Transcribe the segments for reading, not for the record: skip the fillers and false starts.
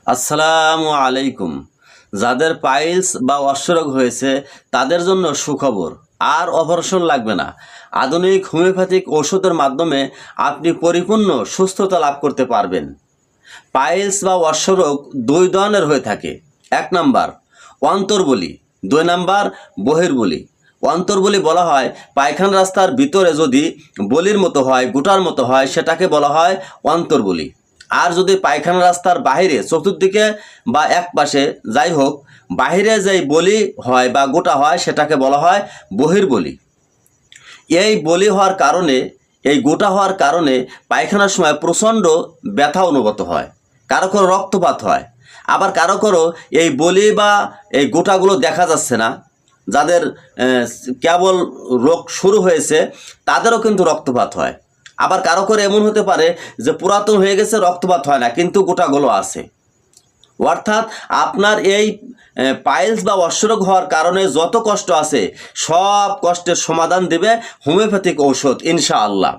আসসালামু আলাইকুম। যাদের পাইলস বা অশ্বরোগ হয়েছে তাদের জন্য সুখবর, আর অপারেশন লাগবে না। আধুনিক হোমিওপ্যাথিক ওষুধের মাধ্যমে আপনি পরিপূর্ণ সুস্থতা লাভ করতে পারবেন। পাইলস বা অশ্বরোগ দুই ধরনের হয়ে থাকে। এক নাম্বার অন্তর্বলী, দুই নাম্বার বহির্বলী। অন্তর্বলী বলা হয় পায়খানা রাস্তার ভিতরে যদি বলির মতো হয়, গোটার মতো হয়, সেটাকে বলা হয় অন্তর্বলী। আর যদি পায়খানা রাস্তার বাহিরে চতুর্দিকে বা এক পাশে যাই হোক বাহিরে যেই বলি হয় বা গোটা হয় সেটাকে বলা হয় বহির্বলী। এই বলি হওয়ার কারণে, এই গোটা হওয়ার কারণে পায়খানার সময় প্রচণ্ড ব্যথা অনুভূত হয়, কারো কারো রক্তপাত হয়, আবার কারো কারো এই বলি বা এই গোটাগুলো দেখা যাচ্ছে না। যাদের কেবল রোগ শুরু হয়েছে তাদেরও কিন্তু রক্তপাত হয়। আবার কারো করে এমন হতে পারে যে পুরাতন হয়ে গেছে, রক্তপাত হয় না কিন্তু গোটাগুলো আছে। অর্থাৎ আপনার এই পাইলস বা অশ্বরোগ হওয়ার কারণে যত কষ্ট আছে সব কষ্টের সমাধান দেবে হোমিওপ্যাথিক ঔষধ ইনশাআল্লাহ।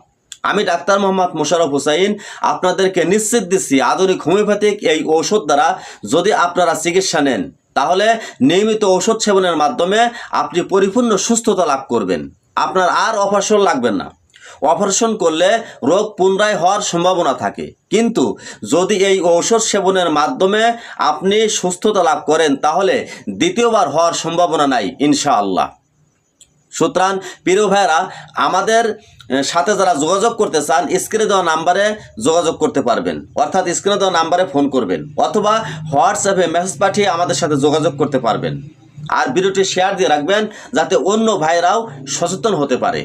আমি ডাক্তার মোহাম্মদ মোশাররফ হোসাইন আপনাদেরকে নিশ্চিত দিচ্ছি, আধুনিক হোমিওপ্যাথিক এই ঔষধ দ্বারা যদি আপনারা চিকিৎসা নেন তাহলে নিয়মিত ঔষধ সেবনের মাধ্যমে আপনি পরিপূর্ণ সুস্থতা লাভ করবেন। আপনার আর অপারেশন লাগবে না। অপারেশন করলে রোগ পুনরায় হওয়ার সম্ভাবনা থাকে, কিন্তু যদি এই ঔষধ সেবনের মাধ্যমে আপনি সুস্থতা লাভ করেন তাহলে দ্বিতীয়বার হওয়ার সম্ভাবনা নাই ইনশাআল্লাহ। সুতরাং প্রিয় ভাইরা, আমাদের সাথে যারা যোগাযোগ করতে চান স্ক্রিনে দেওয়া নাম্বারে যোগাযোগ করতে পারবেন, অর্থাৎ স্ক্রিনে দেওয়া নাম্বারে ফোন করবেন অথবা হোয়াটসঅ্যাপে মেসেজ পাঠিয়ে আমাদের সাথে যোগাযোগ করতে পারবেন। আর ভিডিওটি শেয়ার দিয়ে রাখবেন যাতে অন্য ভাইরাও সচেতন হতে পারে।